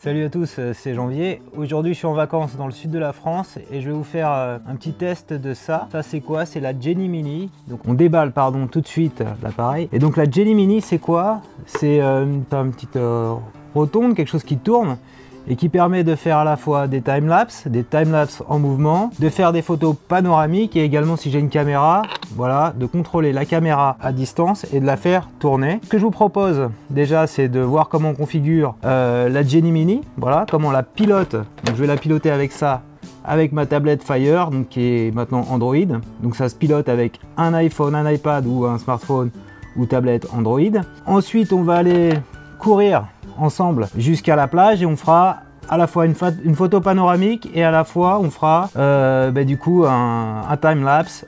Salut à tous, c'est Janvier. Aujourd'hui je suis en vacances dans le sud de la France et je vais vous faire un petit test de ça. Ça c'est quoi? C'est la Jenny Mini. Donc on déballe tout de suite l'appareil. Et donc la Jenny Mini c'est quoi? C'est une petite rotonde, quelque chose qui tourne et qui permet de faire à la fois des timelapses en mouvement, de faire des photos panoramiques et également si j'ai une caméra, voilà, de contrôler la caméra à distance et de la faire tourner. Ce que je vous propose déjà c'est de voir comment on configure la Jenny Mini, voilà, comment on la pilote. Donc je vais la piloter avec ça, avec ma tablette Fire, donc qui est maintenant Android. Donc ça se pilote avec un iPhone, un iPad ou un smartphone ou tablette Android. Ensuite on va aller courir ensemble jusqu'à la plage et on fera à la fois une photo panoramique et à la fois on fera du coup un timelapse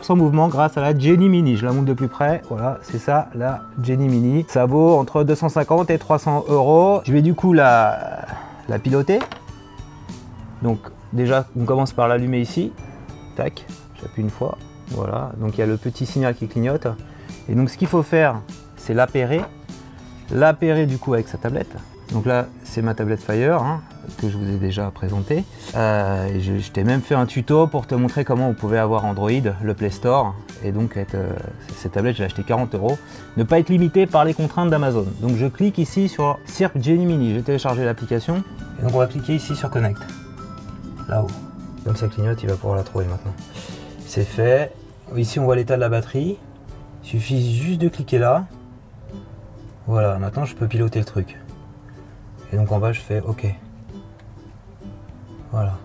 en mouvement grâce à la Jenny Mini. Je la montre de plus près, voilà, c'est ça la Jenny Mini. Ça vaut entre 250 et 300 €. Je vais du coup la piloter. Donc déjà on commence par l'allumer ici, tac, j'appuie une fois, voilà, donc il y a le petit signal qui clignote et donc ce qu'il faut faire c'est l'appairer du coup avec sa tablette. Donc là c'est ma tablette Fire que je vous ai déjà présenté. Je t'ai même fait un tuto pour te montrer comment on pouvait avoir Android, le Play Store, et donc cette tablette je l'ai acheté 40 €. Ne pas être limité par les contraintes d'Amazon. Donc je clique ici sur Cirque Jenny Mini, j'ai téléchargé l'application et donc on va cliquer ici sur Connect, là-haut. Comme ça clignote, il va pouvoir la trouver maintenant. C'est fait. Ici on voit l'état de la batterie. Il suffit juste de cliquer là. Voilà, maintenant je peux piloter le truc. Et donc en bas je fais OK. Voilà.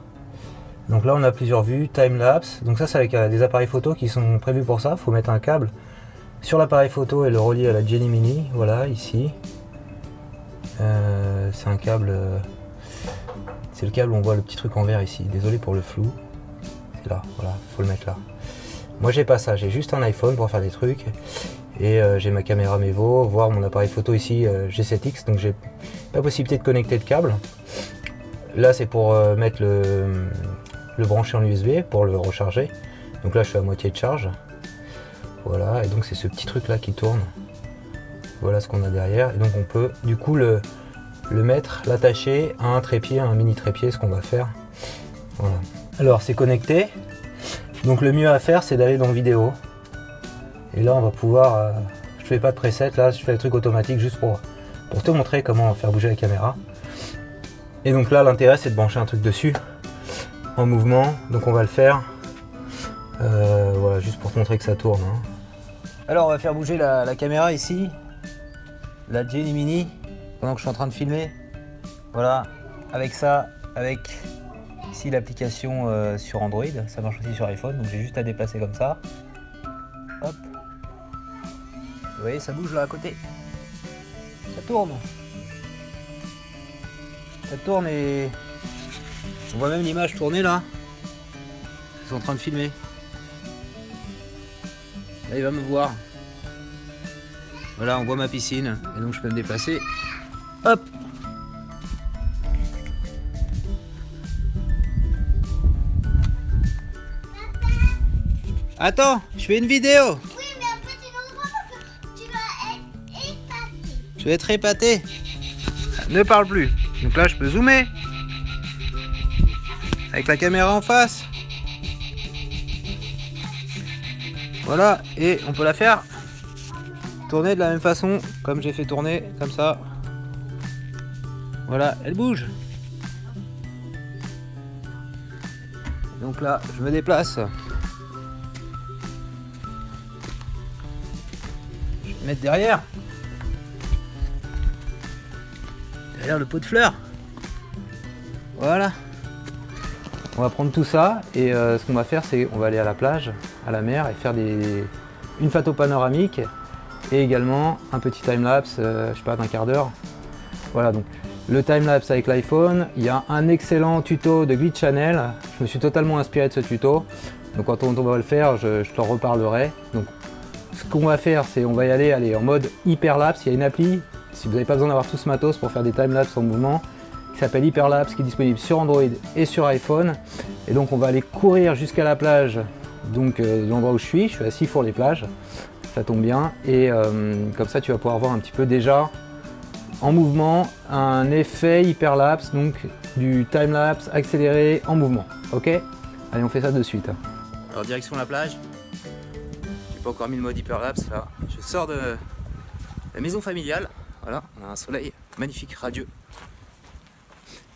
Donc là on a plusieurs vues, timelapse. Donc ça c'est avec des appareils photo qui sont prévus pour ça. Il faut mettre un câble sur l'appareil photo et le relier à la Jenny Mini. Voilà, ici. C'est un câble... c'est le câble où on voit le petit truc en vert ici. Désolé pour le flou. C'est là, voilà, faut le mettre là. Moi j'ai pas ça, j'ai juste un iPhone pour faire des trucs. Et j'ai ma caméra Mevo, voire mon appareil photo ici G7X, donc j'ai pas possibilité de connecter de câble. Là c'est pour mettre le brancher en USB pour le recharger. Donc là je suis à moitié de charge. Voilà, et donc c'est ce petit truc là qui tourne. Voilà ce qu'on a derrière. Et donc on peut du coup le mettre, l'attacher à un trépied, à un mini trépied, ce qu'on va faire. Voilà. Alors c'est connecté. Donc le mieux à faire c'est d'aller dans vidéo. Et là on va pouvoir, je fais pas de preset, là je fais le truc automatique juste pour te montrer comment faire bouger la caméra. Et donc là l'intérêt c'est de brancher un truc dessus, en mouvement, donc on va le faire, voilà, juste pour te montrer que ça tourne. Alors on va faire bouger la caméra ici, la Jenny Mini, pendant que je suis en train de filmer. Voilà, avec ça, avec ici l'application sur Android, ça marche aussi sur iPhone, donc j'ai juste à déplacer comme ça. Hop. Vous voyez, ça bouge là à côté. Ça tourne. Ça tourne et on voit même l'image tourner là. Ils sont en train de filmer. Là, il va me voir. Voilà, on voit ma piscine et donc je peux me déplacer. Hop. Attends, je fais une vidéo. Je vais être épaté. Ne parle plus. Donc là, je peux zoomer. Avec la caméra en face. Voilà. Et on peut la faire tourner de la même façon. Comme j'ai fait tourner. Comme ça. Voilà. Elle bouge. Donc là, je me déplace. Je vais me mettre derrière. Derrière le pot de fleurs. Voilà. On va prendre tout ça et ce qu'on va faire c'est on va aller à la plage, à la mer et faire une photo panoramique et également un petit timelapse, je sais pas, d'un quart d'heure. Voilà, donc le timelapse avec l'iPhone, il y a un excellent tuto de Glitch Channel. Je me suis totalement inspiré de ce tuto. Donc quand on va le faire, je t'en reparlerai. Donc ce qu'on va faire c'est on va y aller en mode hyperlapse. Il y a une appli. Si vous n'avez pas besoin d'avoir tout ce matos pour faire des timelapses en mouvement, qui s'appelle Hyperlapse, qui est disponible sur Android et sur iPhone. Et donc on va aller courir jusqu'à la plage, donc l'endroit où je suis assis pour les plages, ça tombe bien. Et comme ça tu vas pouvoir voir un petit peu déjà en mouvement, un effet hyperlapse, donc du timelapse accéléré en mouvement. Ok? Allez, on fait ça de suite. Alors direction la plage. J'ai pas encore mis le mode hyperlapse là. Je sors de la maison familiale. Voilà, on a un soleil magnifique, radieux.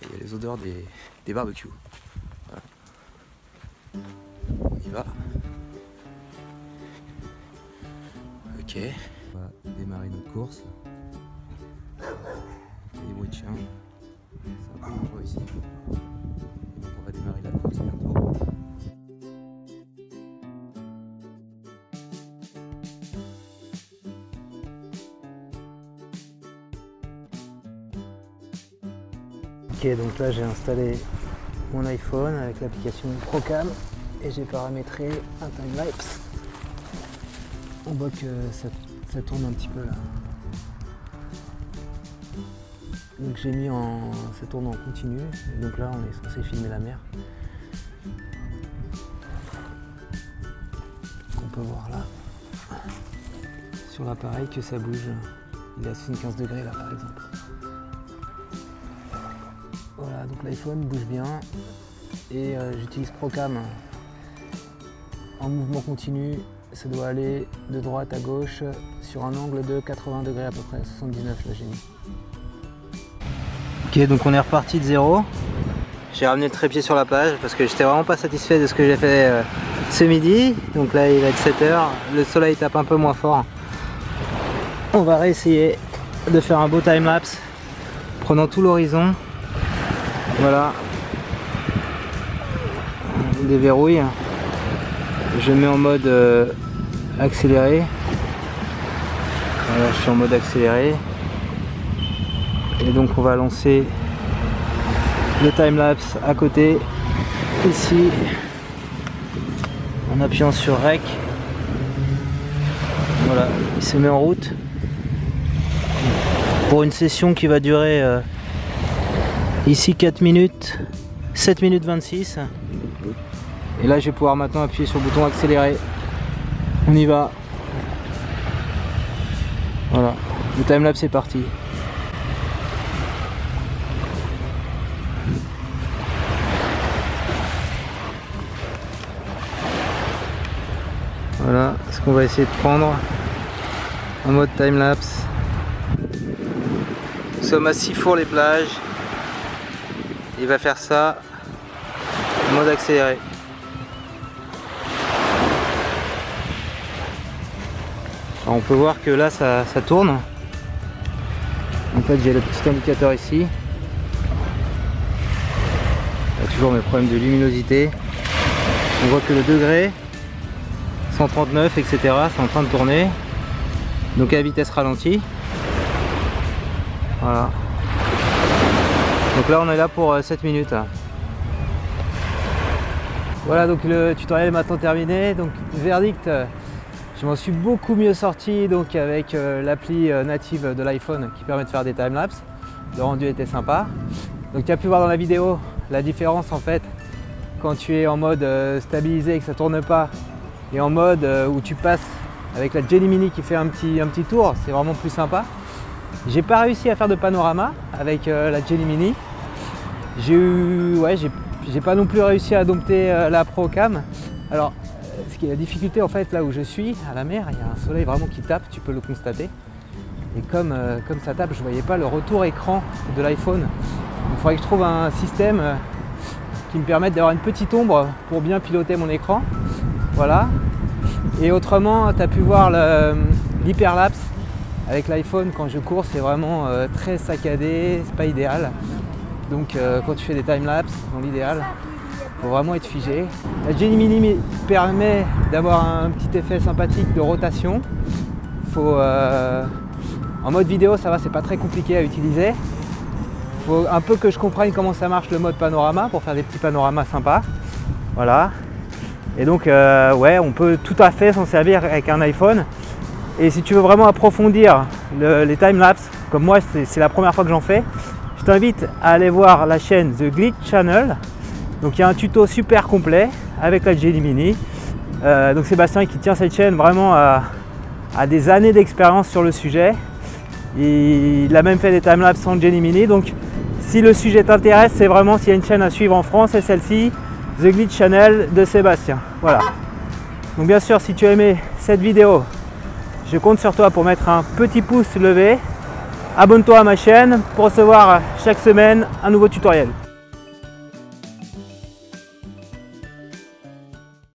Et il y a les odeurs des barbecues. Voilà. On y va. Ok. On va démarrer notre course. Il y a des bruits de chiens. C'est un peu dangereux ici. Et donc on va démarrer la course bientôt. Ok, donc là j'ai installé mon iPhone avec l'application Procam et j'ai paramétré un timelapse. On voit que ça tourne un petit peu là. Donc j'ai mis en... ça tourne en continu, et donc là on est censé filmer la mer. On peut voir là sur l'appareil que ça bouge. Il est à 75 degrés là par exemple. Voilà, donc l'iPhone bouge bien et j'utilise Procam en mouvement continu. Ça doit aller de droite à gauche sur un angle de 80 degrés à peu près, 79 là j'ai mis. Ok, donc on est reparti de zéro. J'ai ramené le trépied sur la plage parce que j'étais vraiment pas satisfait de ce que j'ai fait ce midi. Donc là il va être 7 h, le soleil tape un peu moins fort. On va réessayer de faire un beau timelapse prenant tout l'horizon. Voilà, on déverrouille, je mets en mode accéléré. Voilà, je suis en mode accéléré et donc on va lancer le timelapse à côté ici en appuyant sur REC. Voilà, il se met en route pour une session qui va durer ici 4 minutes, 7 minutes 26. Et là je vais pouvoir maintenant appuyer sur le bouton accélérer. On y va. Voilà, le timelapse est parti. Voilà ce qu'on va essayer de prendre en mode timelapse. Nous sommes à Sifour-les-Plages. Il va faire ça en mode accéléré. Alors on peut voir que là ça tourne. En fait j'ai le petit indicateur ici. Il y a toujours mes problèmes de luminosité. On voit que le degré 139 etc. c'est en train de tourner. Donc à vitesse ralentie. Voilà. Donc là on est là pour 7 minutes. Voilà, donc le tutoriel est maintenant terminé. Donc verdict, je m'en suis beaucoup mieux sorti donc avec l'appli native de l'iPhone qui permet de faire des timelapses. Le rendu était sympa. Donc tu as pu voir dans la vidéo la différence en fait quand tu es en mode stabilisé et que ça tourne pas et en mode où tu passes avec la Jelly Mini qui fait un petit tour, c'est vraiment plus sympa. J'ai pas réussi à faire de panorama avec la Jelly Mini. J'ai pas non plus réussi à dompter la Procam. Alors, ce qui est la difficulté en fait là où je suis, à la mer, il y a un soleil vraiment qui tape, tu peux le constater. Et comme ça tape, je voyais pas le retour écran de l'iPhone. Il faudrait que je trouve un système qui me permette d'avoir une petite ombre pour bien piloter mon écran. Voilà. Et autrement, tu as pu voir l'hyperlapse avec l'iPhone quand je cours, c'est vraiment très saccadé, c'est pas idéal. Donc quand tu fais des timelapses, dans l'idéal, il faut vraiment être figé. La Jelly Mini permet d'avoir un petit effet sympathique de rotation. En mode vidéo, ça va, c'est pas très compliqué à utiliser. Il faut un peu que je comprenne comment ça marche le mode panorama pour faire des petits panoramas sympas. Voilà. Et donc ouais, on peut tout à fait s'en servir avec un iPhone. Et si tu veux vraiment approfondir les timelapses, comme moi c'est la première fois que j'en fais, je t'invite à aller voir la chaîne The Glitch Channel. Donc il y a un tuto super complet avec la Jelly Mini. Donc Sébastien qui tient cette chaîne vraiment à des années d'expérience sur le sujet. Il a même fait des timelapses en Gemini. Donc si le sujet t'intéresse, c'est vraiment s'il y a une chaîne à suivre en France, c'est celle-ci, The Glitch Channel de Sébastien. Voilà. Donc bien sûr, si tu as aimé cette vidéo, je compte sur toi pour mettre un petit pouce levé. Abonne-toi à ma chaîne pour recevoir chaque semaine un nouveau tutoriel.